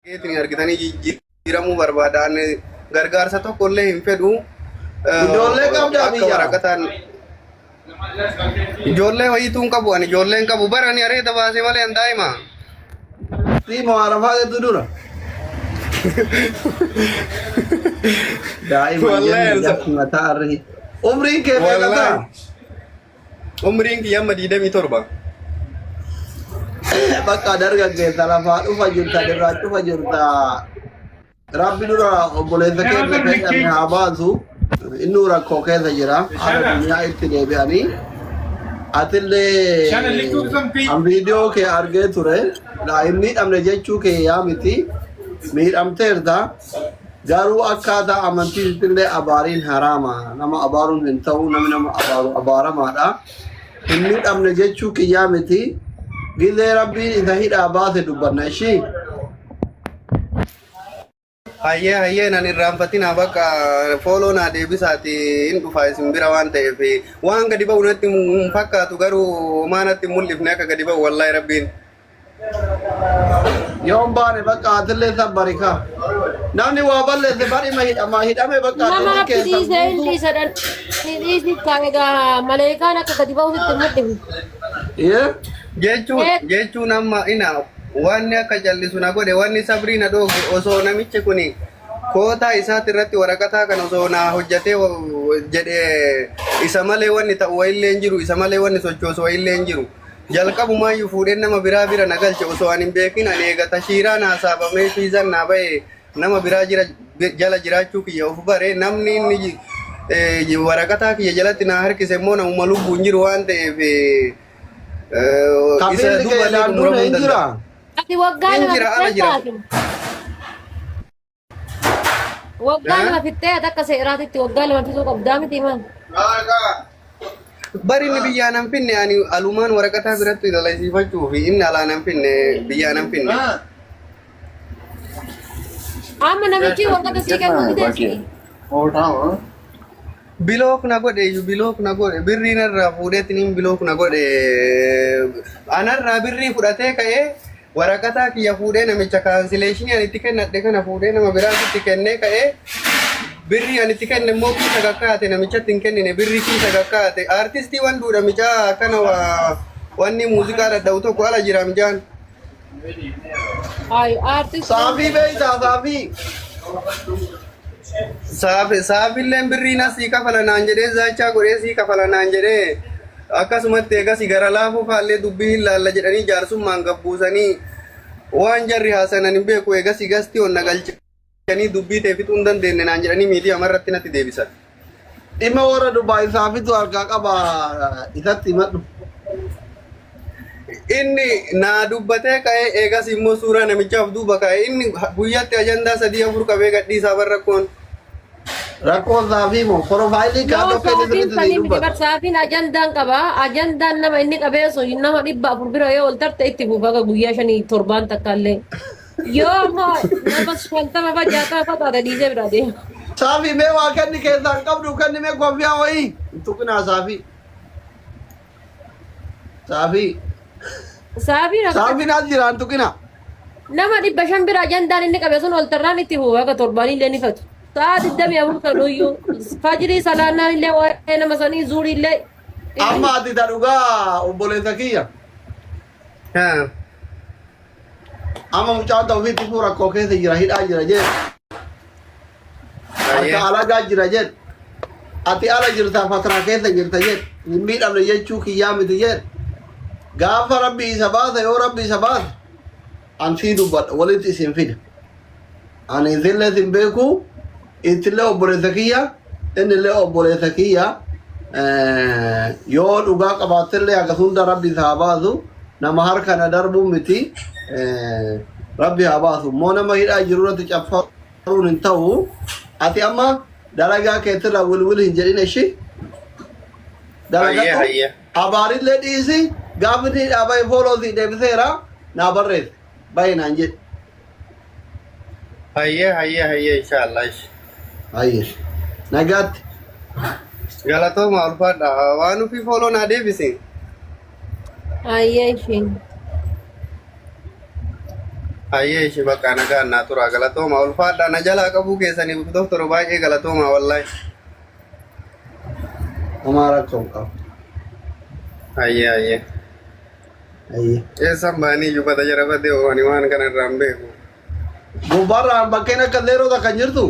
Keetiin argitanii jijjiiramuu barbaadan gargaarsa tokkollee hin fedhu. Ijoollee qabdaa Akka biyya. waraqataan ijoollee wayiituun qabu ani ijoolleen qabu barani areeda baasee malee hin daa'ima. Si maarafaa jettu dura. Daa'ima Wallahi, jenni mataa arri. Umriin kee meeqataa? Umriin kiyya amma 27. Bakka dargaggeessa lafaa dhufa jirta dirraa dhufa jirta. Rabbi dura obboleessa keessa keessatti haa baasu. Inni rakkoo keessa jira. Haala duniyaa itti deebi'anii. Atillee an viidiyoo kee argee ture. Daa'imni miidhamne jechuu kee yaa miti. Miidhamteerta. Garuu akkaataa amantiisillee abaariin haraama. Nama abaaruun hin ta'u namni nama abaaru abaaramaadha. Hin miidhamne jechuu kiyyaa miti. Gizee rabbiin isa hidhaa baase dubbanna ishii. Hayyee nan irraanfatinaa bakka fooloo naa deebisaati hin dhufa isin bira waan ta'eef waan gadi ba'u natti hin fakkaatu garuu maanatti hin mul'ifne akka gadi ba'u wallaahi rabbiin. Yoon baane bakka atillee sabbarikaa. Namni waa balleesse badhima hidhame bakka Nama atillee keessa hidhiise guutuu. hidhiisadhan hidhiisi egaa maleekaan akka gadi ba'uutti mul'ifu. Jechuun amma ina wanni akka jallisu na godhe wanni sabrii na dhooge osoo namichi kun kootaa isaati irratti waraqataa kan osoo na hojjatee jedhee isa malee wanni ta'u wayillee hin jiru isa malee wanni sochoosu wayillee hin jiru. Jalqabumaayyuu fuudheen nama biraa bira na galche osoo ani hin beekin ani eegata shiiraa naa saabamee fiizan naa ba'e nama biraa jala jiraachuu kiyya of bare namni inni waraqataa kiyya jalatti na harkise immoo namuma lubbuu hin jiru waan ta'eef Kabiilli kee ilaalluun hin jira. Ati waggaa Hin lama jira, ala jira. fixxee waggaa lama fixxee ati akka seeraatitti waggaa lama fixuu qabdaa miti man. Bari inni biyyaan hin finne ani alumaan waraqataa biratti dalaysiifachuu fi inni alaan hin finne biyyaan hin finne. Amma namichi waraqata sii kennuu miteessi. Bilook na godhe bilook na godhe birrii narraa fuudheetiin bilook na godhe anarraa birrii fudhatee ka'ee waraqataa kiyya fuudhee namicha kaansileeshinii ani itti kennadhe kana fuudhee nama biraatitti kennee ka'ee birrii ani itti kenne immoo kiisa gakkaate namichatti hin kennine birrii kiisa gakkaate aartistii waan duudha micaa kana wanni muuziqaa dadha'u tokko ala jira mijaan. Ay artist. Saafii beeytaa saafii. Saafiilleen birrii nasii kafala naan jedhee zaachaa godhee sii kafala naan jedhee akkasumatti eegas gara laafuu faallee dubbii hin laalla jedhanii jaarsummaan gabbuusanii waan jarri haasanan hin beeku eegas gasti onna galchanii dubbii teefixuu hin dandeenye naan jedhanii miidiyaa amarratti natti deebisan. Dhimma warra Dubaay saafitu harkaa qaba isatti himadhu. Inni naa dubbatee ka'ee eegas immoo suuraa namichaaf duuba ka'ee inni guyyaatti ajandaa 3-4 qabee gadhiisaa barrakkoon. Rakkoon saafii moo porofaayilii kaa Yoo tokko saafiin inni sanii miti dubbata. barsaafiin ajandaan qaba. Ajandaan nama inni qabeessu nama 400 bira yoo ol tarte itti fufa guyyaa 5-7 takkaallee. Yoo ammoo nama 50 fajjaataa fataata dhiisee bira deema. Saafii mee waa kenni keessaan qabdu kenni mee koffiyaa wayii. Tuqinaa saafii. Saafii. Saafiin as jiraan tuqina. Nama 500 bira ajandaan inni qabeessuun ol tarraan itti fufa akka torbaanii illee ni fatu. Saat dami abu kadoyo fajri salana ile wa nama sani zuri ile Amma ati tarugaa obboleessa kiyya. Amma mucaan ta'u ofiitti fuura rakkoo keessa jira hidhaa jira jee. Harka alagaa jira jee. Ati ala jirta fatraa keessa jirta jee. Hin miidhamne jechuu kiyyaa miti jee. Gaafa rabbi isa baasa yoo rabbi isa baasa. An sii dubbadha walitti isin fida. Ani isinlee isin beeku. Itillee obboleessa kiyya. Innillee obboleessa kiyya. Yoo dhugaa qabaattellee akkasuma rabbi isa haa baasu. Nama harka na darbu miti. Rabbi haa baasu. Moo nama hidhaa jiru irratti caffaruun hin ta'u. Ati amma dalagaa keetirraa wilwil hin jedhin ishii. Dalagaa abaarillee dhiisi. Gaafa inni hidhaa bahe fooloosii deebiseera. Naa barreesse. Bahe naan jedhe. Hayyee inshaallah. Hayyee. Nagaatti. Galatooma ulfaadha waan ofii fooloo naa deebisi. ayeshin Ayyee ishee bakka nagaan naa tura galatooma ulfaadhaa na jalaa qabuu keessanii doktoro baay'ee galatooma wallahi. Amara kau kau. Ayyee. Aye. Eessan baanii iyyuu bata jara badee ooni waan kana irraa hin beeku. Gubbarra bakkeen akka leerota kan jirtu.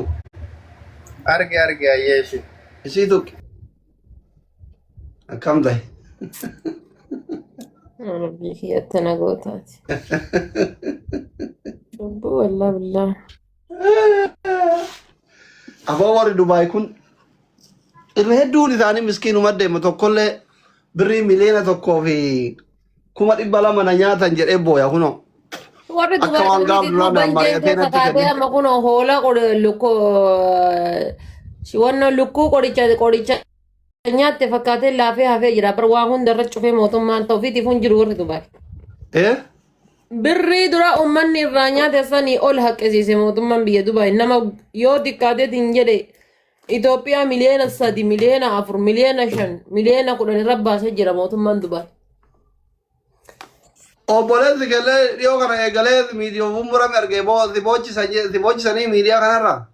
Arge ayyee ishee. Isii tukki. Akkam ta'e. Rabbii kiyyatti na gootaati. Cubbuu wallaa billaa. Afaan warri Dubaay kun irra hedduun isaanii miskiinuma deema tokkollee birrii miliyoona tokkoo fi 200,000 na nyaatan jedhee booya kunoo. Warri Akka waan gaaf duraa dhaan baay'atee natti Dubaay kennu. amma kun hoolaa lukkuu shiwannoo lukkuu qoricha nyaatte fakkaatee laafee hafee jira. Bar waan hundarra cufee mootummaan ta'uu fi tifuun jiru warri Dubaay. Birrii dura uummanni irraa nyaate sanii ol haqqisiise mootummaan biyya Dubaay. Nama yoo xiqqaateetiin jedhe Itoophiyaa miliyoona 3, miliyoona 4, miliyoona 5, miliyoona 10 irra baasee jira mootummaan Dubaay. Obboleessi galee dhiyoo kana eegalee miidiyoo bumbura ergee siboochisanii miidiyaa kanarraa.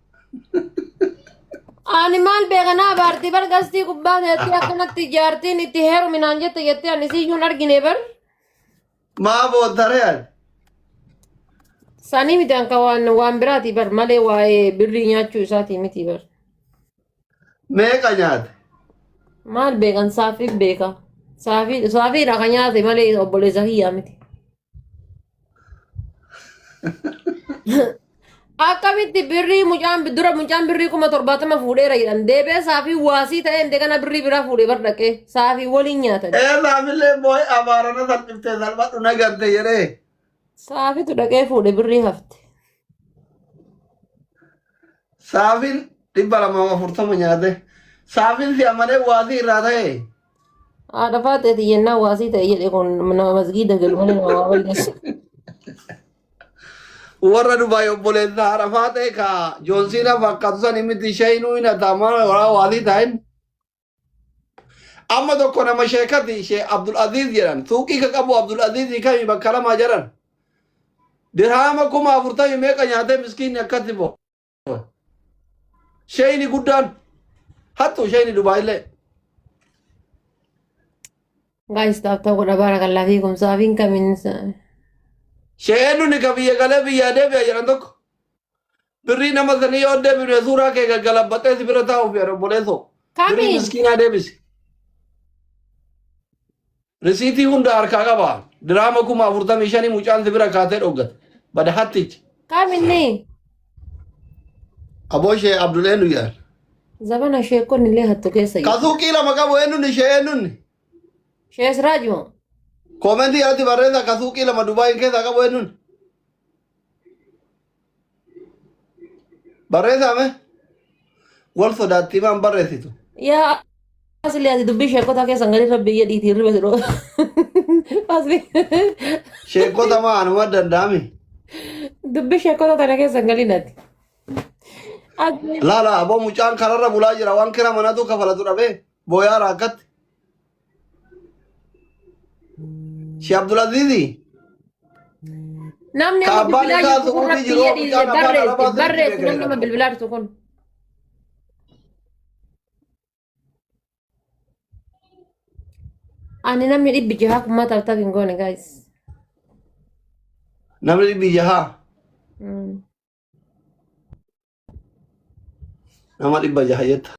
Ani maal beekanaa baartii bargastii gubbaa teetti akkanatti ijaartiin itti heeruminaan jette jettee ani siyyuun argine bar. Maa booddaree ani. Sanii miti anka waan biraati bar malee waa'ee birrii nyaachuu isaati miti bar. Meeqa nyaate? Maal beekan saafiif beeka. Saafiidha kan nyaate malee obboleessa kiyyaa miti. Akkamitti birrii mucaan birrii 70 fuudheera jedhan deebee saafii waasii ta'e inde kana birrii biraa fuudhee bar dhaqee saafii waliin nyaatan. Saafillee boo'ee abaarana salphiftee salphadhu nagarte jedhee. Saafitu dhaqee fuudhe birrii hafte. Saafin 240 nyaate. Saafin si'a malee waasii irraa ta'e. Haadha faateeti yennaa waasii ta'e jedhe kun nama masgiida galu malee nama waa balleessu. Warra Dubaay obboleessa haadha faatee ka Joonsiina fakkaatu san miti ishee inuu hin ataamaa waraa waasii ta'in. Amma tokko nama sheekati ishee Abdul Aziz jedhan suuqii ka qabu Abdul Aziz kami bakka lamaa jedhan. Dirhama 40,000 meeqa nyaatee miskiinni akkatti bo. Sheeyni guddaan hattu sheeyni Dubaayillee. Guys, taphata godha barakallaa fi kumsaafiin kamiin Sheen nuni ka biyya galee biyyaa deebi'a jedhan tokko. Birrii nama sanii yoo deebine suuraa kee gaggalabbaxee si bira taa'uuf jedhan obboleessoo. Birrii kamiin miskiinaa deebisi. Risiitii hunda harkaa qaba. Diraama 45,000 mucaan si bira kaatee dhoggate. Bada hattichi. kamiinni Aboo ishee Abdul eenyu jedhan. zabana sheekon illee hattu keessa jiru. Kasuuqii lama qabu eenyunni ishee eenyunni. Shees Raajmoo. Koomentii irratti barreessa kasuuqii lama Dubaayin keessaa qabu eenyunni. Barreessaame wal sodaattii maan barreessitu. Yaa asli ati dubbii sheekota keessa ngali rabbi jedhiitii riba jiru. Asli Sheekota maa anuma danda'ami. dubbii sheekota tana keessa ngali nati. Asli Laala aboo mucaan kararra bulaa jira waan kira manatu kafalatu dhabee booyaa raakkatti. Shee Abdul Azizi. namni Ka amma abbaan bilbilaa isaa jirtu kun suuqii rabbi jiru jedhiitii mucaan afaan arabaa barreessi sirriitti namni amma bilbilaa jirtu kun. Ani namni dhibbi jahaa kummaa taphataaf hin goone guys. Namni dhibbi jahaa. Nama dhibba jaha jetta.